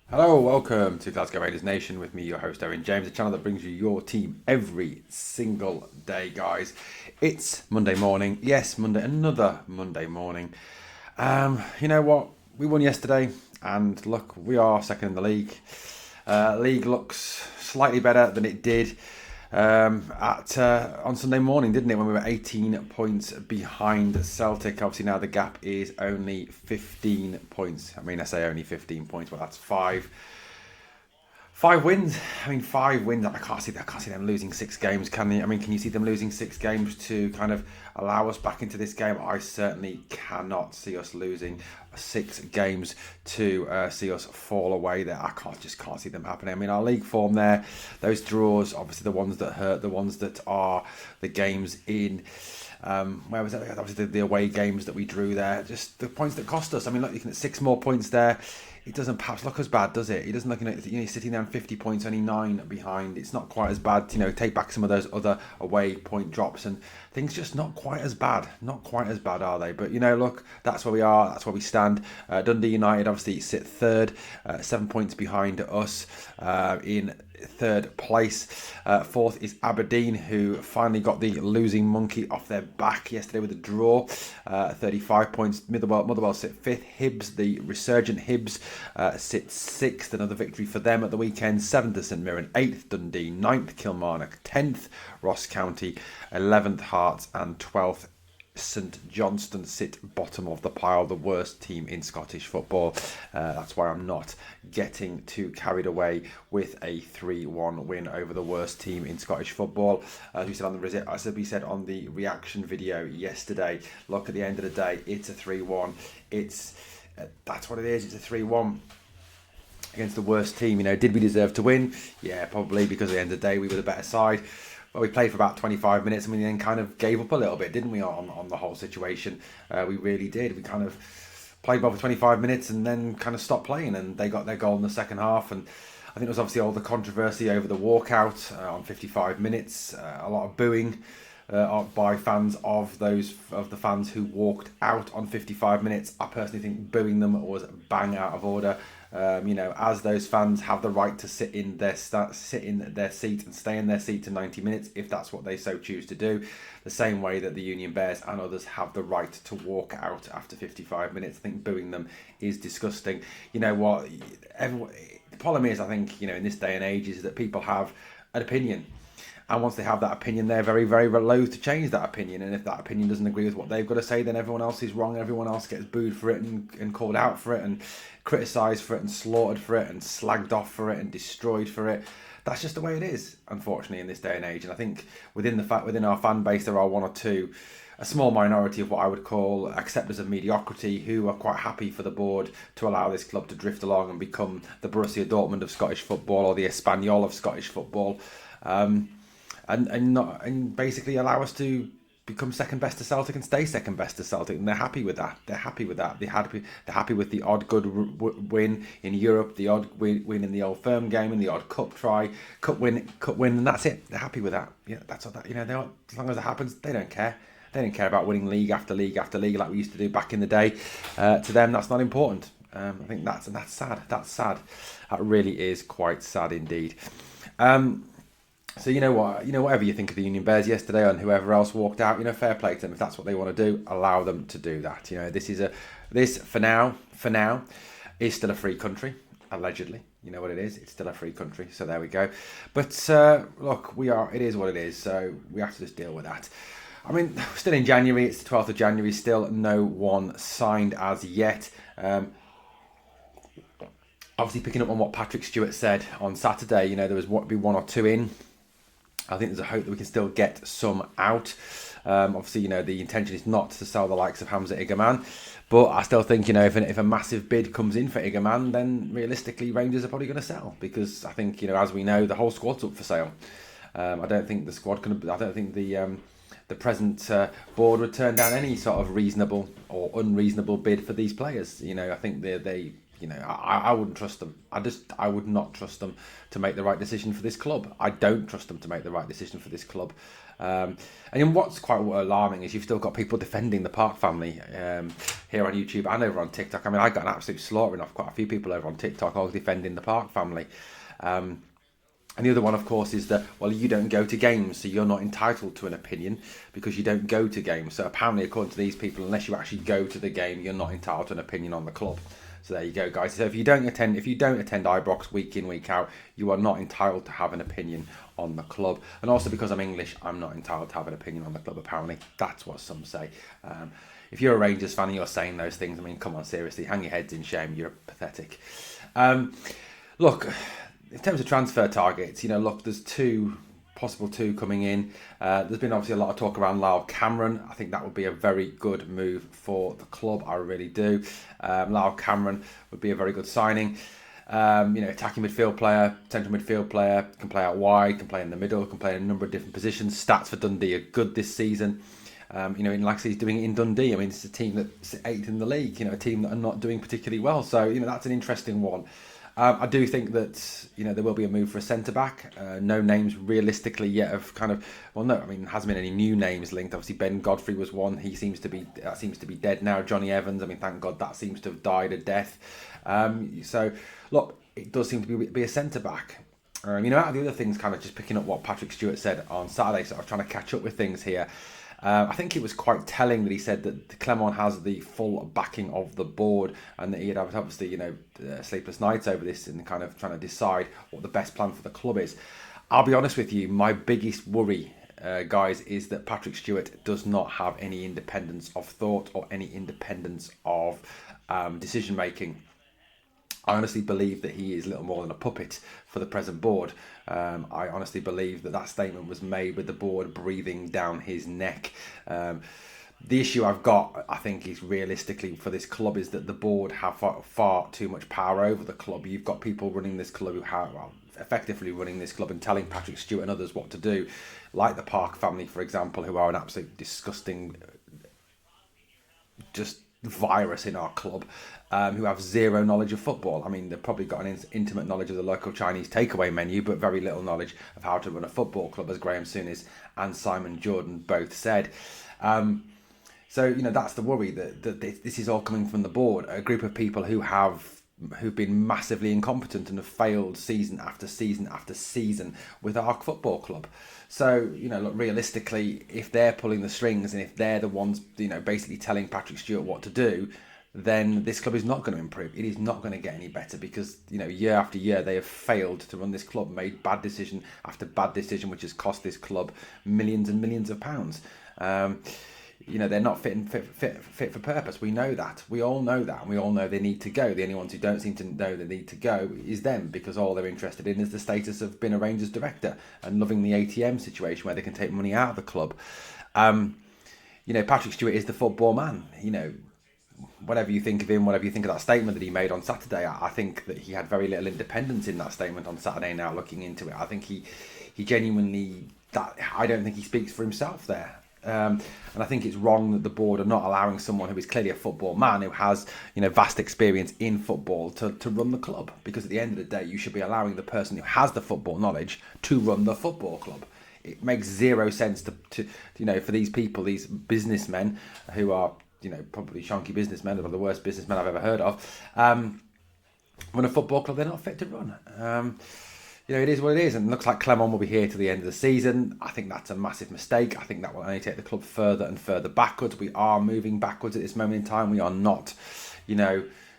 Hello, welcome to Glasgow Rangers Nation with me, your host, Owen James, the channel that brings you your team every single day, guys. It's Monday morning. Yes, another Monday morning. You know what? We won yesterday, and look, we are second in the league. League looks slightly better than it did at on Sunday morning, didn't it? When we were 18 points behind Celtic. Obviously now the gap is only 15 points. I mean, I say only 15 points, but that's five wins. I mean, 5 wins. I can't see them losing 6 games. Can you? I mean, can you see them losing 6 games to kind of allow us back into this game? I certainly cannot see us losing 6 games to see us fall away there. I just can't see them happening. I mean, our league form there, those draws, obviously the ones that hurt, the ones that are the games in. Where was that? Obviously the away games that we drew there, just the points that cost us. I mean, look, looking at 6 more points there, it doesn't perhaps look as bad, does it? It doesn't look, you're sitting there on 50 points, only 9 behind. It's not quite as bad. Take back some of those other away point drops and things just not quite as bad. Not quite as bad, are they? But, look, that's where we are. That's where we stand. Dundee United obviously sit third, 7 points behind us in third place. Fourth is Aberdeen, who finally got the losing monkey off their back yesterday with a draw. 35 points. Motherwell sit fifth. Hibs, the resurgent Hibs, sit sixth. Another victory for them at the weekend. Seventh is St Mirren. Eighth Dundee. Ninth Kilmarnock. 10th Ross County. 11th Hearts. And 12th St Johnstone sit bottom of the pile, the worst team in Scottish football. That's why I'm not getting too carried away with a 3-1 win over the worst team in Scottish football. As we said on the reaction video yesterday, look, at the end of the day, it's a 3-1. That's what it is. It's a 3-1 against the worst team. Did we deserve to win? Yeah, probably, because at the end of the day, we were the better side. Well, we played for about 25 minutes and we then kind of gave up a little bit, didn't we, on the whole situation? We really did. We kind of played well for 25 minutes and then kind of stopped playing, and they got their goal in the second half. And I think it was obviously all the controversy over the walkout on 55 minutes, a lot of booing by fans of the fans who walked out on 55 minutes. I personally think booing them was bang out of order. As those fans have the right to sit in their seat and stay in their seat to 90 minutes if that's what they so choose to do, the same way that the Union Bears and others have the right to walk out after 55 minutes. I think booing them is disgusting. You know what? The problem is, I think, in this day and age, is that people have an opinion. And once they have that opinion, they're very, very loath to change that opinion. And if that opinion doesn't agree with what they've got to say, then everyone else is wrong. Everyone else gets booed for it and called out for it and criticised for it and slaughtered for it and slagged off for it and destroyed for it. That's just the way it is, unfortunately, in this day and age. And I think within our fan base, there are one or two, a small minority of what I would call acceptors of mediocrity, who are quite happy for the board to allow this club to drift along and become the Borussia Dortmund of Scottish football, or the Espanyol of Scottish football. And basically allow us to become second best to Celtic and stay second best to Celtic, and they're happy with that. They're happy with with the odd good win in Europe, the odd win in the Old Firm game, and the odd cup win, and that's it. They're happy with that. Yeah, that's all that. As long as it happens, they don't care. They don't care about winning league after league after league like we used to do back in the day. To them, that's not important. I think that's sad. That's sad. That really is quite sad indeed. So you know what? Whatever you think of the Union Bears yesterday and whoever else walked out, fair play to them. If that's what they want to do, allow them to do that. This for now is still a free country, allegedly. You know what it is? It's still a free country. So there we go. But look, it is what it is. So we have to just deal with that. I mean, still in January. It's the 12th of January. Still no one signed as yet. Obviously, picking up on what Patrick Stewart said on Saturday, there was be one or two in. I think there's a hope that we can still get some out. Obviously, the intention is not to sell the likes of Hamza Igerman, but I still think, if a massive bid comes in for Igerman, then realistically Rangers are probably going to sell, because I think, as we know, the whole squad's up for sale. I don't think the squad can. I don't think the present board would turn down any sort of reasonable or unreasonable bid for these players. I think they I wouldn't trust them. I would not trust them to make the right decision for this club. I don't trust them to make the right decision for this club. And what's quite alarming is you've still got people defending the Park family here on YouTube and over on TikTok. I mean, I got an absolute slaughtering off quite a few people over on TikTok all defending the Park family. And the other one, of course, is that, well, you don't go to games, so you're not entitled to an opinion because you don't go to games. So apparently, according to these people, unless you actually go to the game, you're not entitled to an opinion on the club. So there you go, guys. So if you don't attend Ibrox week in, week out, you are not entitled to have an opinion on the club. And also because I'm English, I'm not entitled to have an opinion on the club, apparently. That's what some say. If you're a Rangers fan and you're saying those things, I mean, come on, seriously, hang your heads in shame. You're pathetic. Look, in terms of transfer targets, there's possible two coming in. There's been obviously a lot of talk around Lyle Cameron. I think that would be a very good move for the club. I really do. Lyle Cameron would be a very good signing. Attacking midfield player, central midfield player, can play out wide, can play in the middle, can play in a number of different positions. Stats for Dundee are good this season. Like he's doing it in Dundee. I mean, it's a team that's 8th in the league, a team that are not doing particularly well. So, that's an interesting one. I do think that, there will be a move for a centre-back. No names realistically yet have hasn't been any new names linked. Obviously, Ben Godfrey was one. That seems to be dead now. Johnny Evans, I mean, thank God that seems to have died a death. So, look, it does seem to be a centre-back. Out of the other things, kind of just picking up what Patrick Stewart said on Saturday, so I was trying to catch up with things here. I think it was quite telling that he said that Clement has the full backing of the board and that he'd have obviously, sleepless nights over this and kind of trying to decide what the best plan for the club is. I'll be honest with you, my biggest worry, guys, is that Patrick Stewart does not have any independence of thought or any independence of decision making. I honestly believe that he is little more than a puppet for the present board. I honestly believe that statement was made with the board breathing down his neck. The issue I've got, I think, is realistically for this club is that the board have far too much power over the club. You've got people running this club who have, effectively running this club and telling Patrick Stewart and others what to do, like the Park family, for example, who are an absolute disgusting, just virus in our club, who have zero knowledge of football. I mean, they've probably got an intimate knowledge of the local Chinese takeaway menu, but very little knowledge of how to run a football club, as Graham Souness and Simon Jordan both said. So, that's the worry, that this is all coming from the board, a group of people who've been massively incompetent and have failed season after season after season with our football club. So, look, realistically, if they're pulling the strings and if they're the ones, basically telling Patrick Stewart what to do, then this club is not going to improve. It is not going to get any better because, year after year, they have failed to run this club, made bad decision after bad decision, which has cost this club millions and millions of pounds. They're not fit for purpose. We know that. We all know that. And we all know they need to go. The only ones who don't seem to know they need to go is them, because all they're interested in is the status of being a Rangers director and loving the ATM situation where they can take money out of the club. Patrick Stewart is the football man. Whatever you think of him, whatever you think of that statement that he made on Saturday, I think that he had very little independence in that statement on Saturday. Now looking into it, I think he genuinely, I don't think he speaks for himself there. And I think it's wrong that the board are not allowing someone who is clearly a football man, who has vast experience in football, to run the club. Because at the end of the day, you should be allowing the person who has the football knowledge to run the football club. It makes zero sense to for these people, these businessmen who are probably shonky businessmen, or the worst businessmen I've ever heard of, run a football club they're not fit to run. It is what it is, and it looks like Clement will be here to the end of the season. I think that's a massive mistake. I think that will only take the club further and further backwards. We are moving backwards at this moment in time. We are not,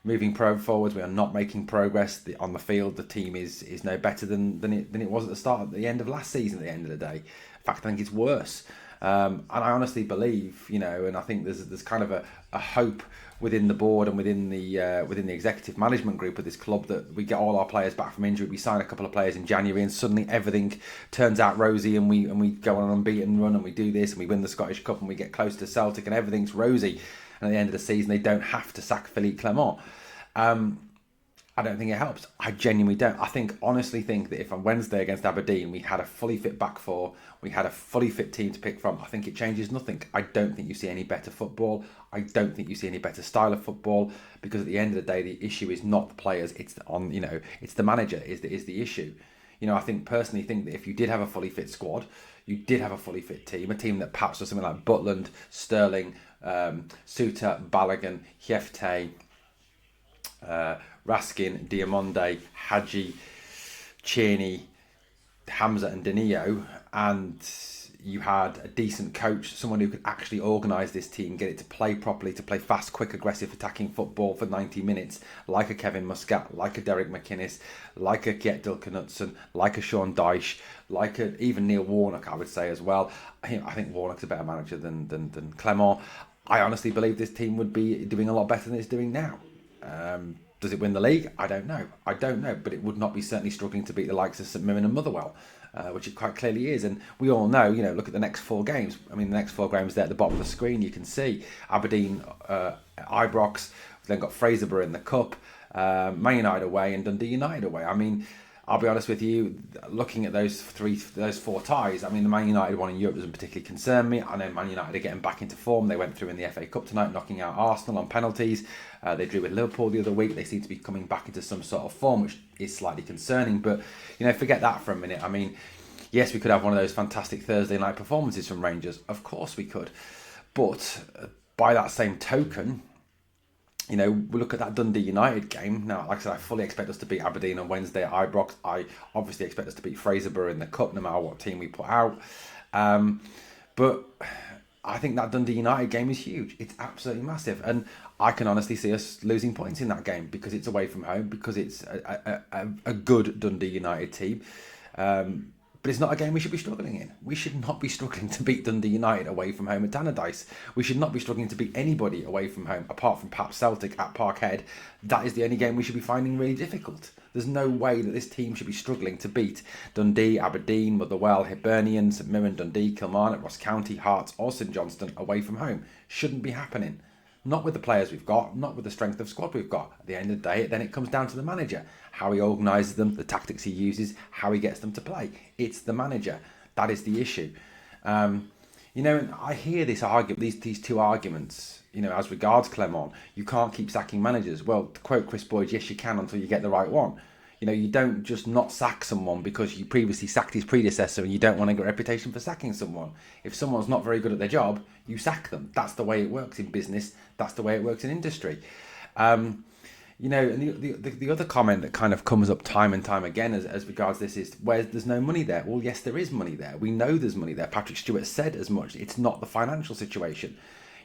moving forwards. We are not making progress on the field. The team is no better than it was at the end of last season. At the end of the day, in fact, I think it's worse. And I honestly believe, and I think there's kind of a hope within the board and within the executive management group of this club that we get all our players back from injury. We sign a couple of players in January, and suddenly everything turns out rosy, and we go on an unbeaten run, and we do this, and we win the Scottish Cup, and we get close to Celtic, and everything's rosy. And at the end of the season, they don't have to sack Philippe Clement. I don't think it helps. I genuinely don't. Honestly think that if on Wednesday against Aberdeen we had a fully fit back four, we had a fully fit team to pick from, I think it changes nothing. I don't think you see any better football. I don't think you see any better style of football, because at the end of the day, the issue is not the players. It's it's the manager is the issue. I personally think that if you did have a fully fit squad, you did have a fully fit team, a team that perhaps was something like Butland, Sterling, Suter, Balogun, Hefte, Raskin, Diamonde, Hadji, Cheney, Hamza and Danilo, and you had a decent coach, someone who could actually organise this team, get it to play properly, to play fast, quick, aggressive, attacking football for 90 minutes, like a Kevin Muscat, like a Derek McInnes, like a Gert Dilke-Knudsen, like a Sean Dyche, like even Neil Warnock, I would say as well. I think Warnock's a better manager than Clement. I honestly believe this team would be doing a lot better than it's doing now. Does it win the league? I don't know, but it would not be certainly struggling to beat the likes of St Mirren and Motherwell, which it quite clearly is. And we all know, look at the next four games. I mean, the next four games there at the bottom of the screen, you can see Aberdeen, Ibrox, we've then got Fraserburgh in the Cup, Man United away and Dundee United away. I mean, I'll be honest with you, looking at those four ties, I mean, the Man United one in Europe doesn't particularly concern me. I know Man United are getting back into form. They went through in the FA Cup tonight, knocking out Arsenal on penalties. They drew with Liverpool the other week. They seem to be coming back into some sort of form, which is slightly concerning. But, forget that for a minute. I mean, yes, we could have one of those fantastic Thursday night performances from Rangers. Of course we could. But by that same token, we look at that Dundee United game. Now, like I said, I fully expect us to beat Aberdeen on Wednesday at Ibrox. I obviously expect us to beat Fraserburgh in the Cup, no matter what team we put out. But I think that Dundee United game is huge. It's absolutely massive. And I can honestly see us losing points in that game, because it's away from home, because it's a good Dundee United team. But it's not a game we should be struggling in. We should not be struggling to beat Dundee United away from home at Tannadice. We should not be struggling to beat anybody away from home, apart from perhaps Celtic at Parkhead. That is the only game we should be finding really difficult. There's no way that this team should be struggling to beat Dundee, Aberdeen, Motherwell, Hibernian, St Mirren, Dundee, Kilmarnock, Ross County, Hearts or St Johnstone away from home. Shouldn't be happening. Not with the players we've got, not with the strength of squad we've got. At the end of the day, then it comes down to the manager. How he organises them, the tactics he uses, how he gets them to play. It's the manager. That is the issue. And I hear this argument, these two arguments, as regards Clement. You can't keep sacking managers. Well, to quote Chris Boyd, yes, you can until you get the right one. You don't just not sack someone because you previously sacked his predecessor and you don't want to get a reputation for sacking someone. If someone's not very good at their job, you sack them. That's the way it works in business. That's the way it works in industry. And the other comment that kind of comes up time and time again as regards this is, where there's no money there. Well, yes, there is money there. We know there's money there. Patrick Stewart said as much. It's not the financial situation.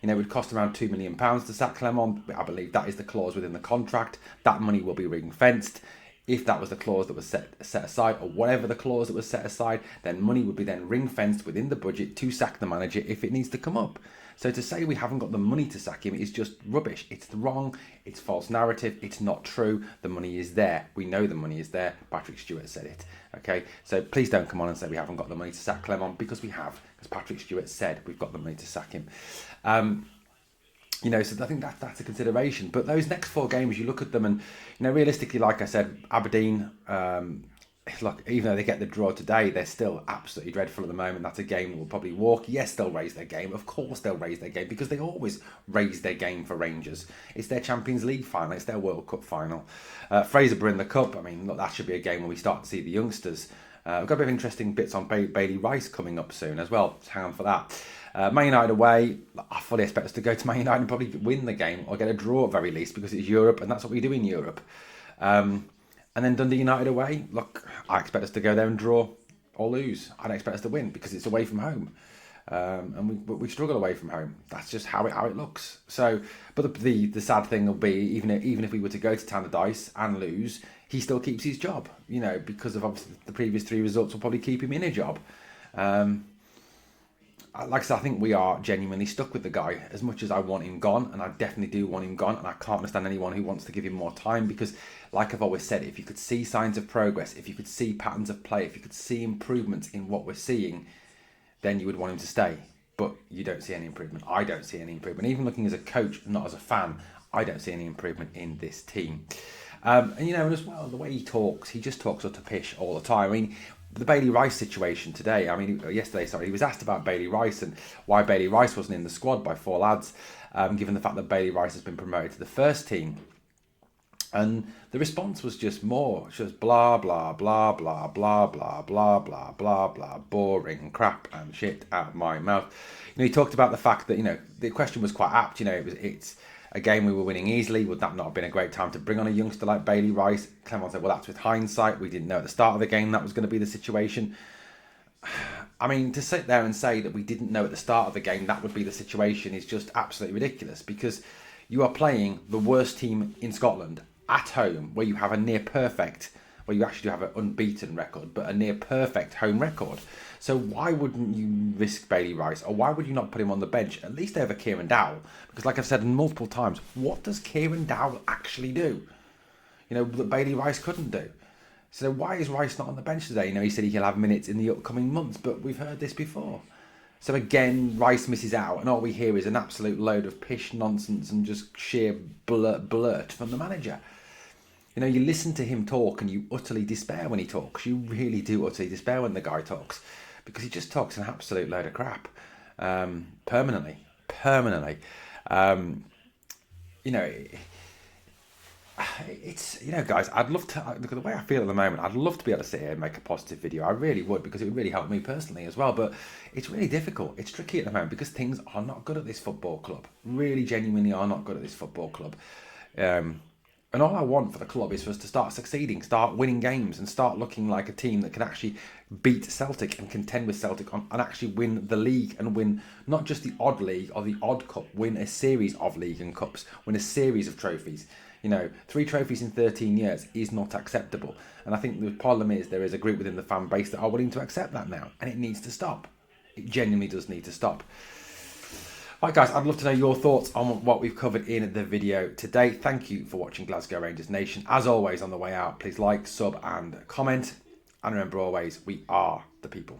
It would cost around £2 million to sack Clement. I believe that is the clause within the contract. That money will be ring-fenced. If that was the clause that was set aside, or whatever the clause that was set aside, then money would be then ring-fenced within the budget to sack the manager if it needs to come up. So to say we haven't got the money to sack him is just rubbish. It's wrong. It's false narrative. It's not true. The money is there. We know the money is there. Patrick Stewart said it. Okay, so please don't come on and say we haven't got the money to sack Clement, because we have. Because Patrick Stewart said we've got the money to sack him. So I think that's a consideration. But those next four games, you look at them and, realistically, like I said, Aberdeen, look, even though they get the draw today, they're still absolutely dreadful at the moment. That's a game that will probably walk. Yes, they'll raise their game. Of course they'll raise their game, because they always raise their game for Rangers. It's their Champions League final. It's their World Cup final. Fraserburgh in the Cup, I mean, look, that should be a game where we start to see the youngsters. We've got a bit of interesting bits on Bailey Rice coming up soon as well. So hang on for that. Man United away, I fully expect us to go to Man United and probably win the game or get a draw at very least, because it's Europe and that's what we do in Europe. And then Dundee United away, look, I expect us to go there and draw or lose. I don't expect us to win because it's away from home. And we struggle away from home. That's just how it looks. So, but the sad thing will be, even if we were to go to Tannadice and lose, he still keeps his job, because of obviously the previous three results will probably keep him in a job. Like I said, I think we are genuinely stuck with the guy. As much as I want him gone, and I definitely do want him gone, and I can't understand anyone who wants to give him more time, because, like I've always said, if you could see signs of progress, if you could see patterns of play, if you could see improvements in what we're seeing, then you would want him to stay. But you don't see any improvement. I don't see any improvement. Even looking as a coach, not as a fan, I don't see any improvement in this team. And and as well, the way he just talks utter pish all the time. I mean, the Bailey Rice situation today. I mean, yesterday, sorry, he was asked about Bailey Rice and why Bailey Rice wasn't in the squad by 4 lads, given the fact that Bailey Rice has been promoted to the first team. And the response was just blah blah blah blah blah blah blah blah blah blah, boring crap and shit out of my mouth. He talked about the fact that the question was quite apt. It's a game we were winning easily. Would that not have been a great time to bring on a youngster like Bailey Rice? Clement said, well, that's with hindsight. We didn't know at the start of the game that was going to be the situation. I mean, to sit there and say that we didn't know at the start of the game that would be the situation is just absolutely ridiculous, because you are playing the worst team in Scotland at home, where you have a near perfect, well, you actually do have an unbeaten record, but a near perfect home record. So why wouldn't you risk Bailey Rice, or why would you not put him on the bench, at least over Kieran Dowell? Because like I've said multiple times, what does Kieran Dowell actually do? That Bailey Rice couldn't do. So why is Rice not on the bench today? He said he'll have minutes in the upcoming months, but we've heard this before. So again, Rice misses out, and all we hear is an absolute load of pish nonsense and just sheer blurt from the manager. You listen to him talk and you utterly despair when he talks. You really do utterly despair when the guy talks, because he just talks an absolute load of crap, permanently. It's guys, I'd love to look at the way I feel at the moment. I'd love to be able to sit here and make a positive video. I really would, because it would really help me personally as well. But it's really difficult. It's tricky at the moment because things are not good at this football club. Really, genuinely are not good at this football club. And all I want for the club is for us to start succeeding, start winning games, and start looking like a team that can actually beat Celtic and contend with Celtic and actually win the league, and win not just the odd league or the odd cup, win a series of league and cups, win a series of trophies. 3 trophies in 13 years is not acceptable. And I think the problem is there is a group within the fan base that are willing to accept that now, and it needs to stop. It genuinely does need to stop. Right, guys, I'd love to know your thoughts on what we've covered in the video today. Thank you for watching Glasgow Rangers Nation. As always, on the way out, please like, sub and comment. And remember always, we are the people.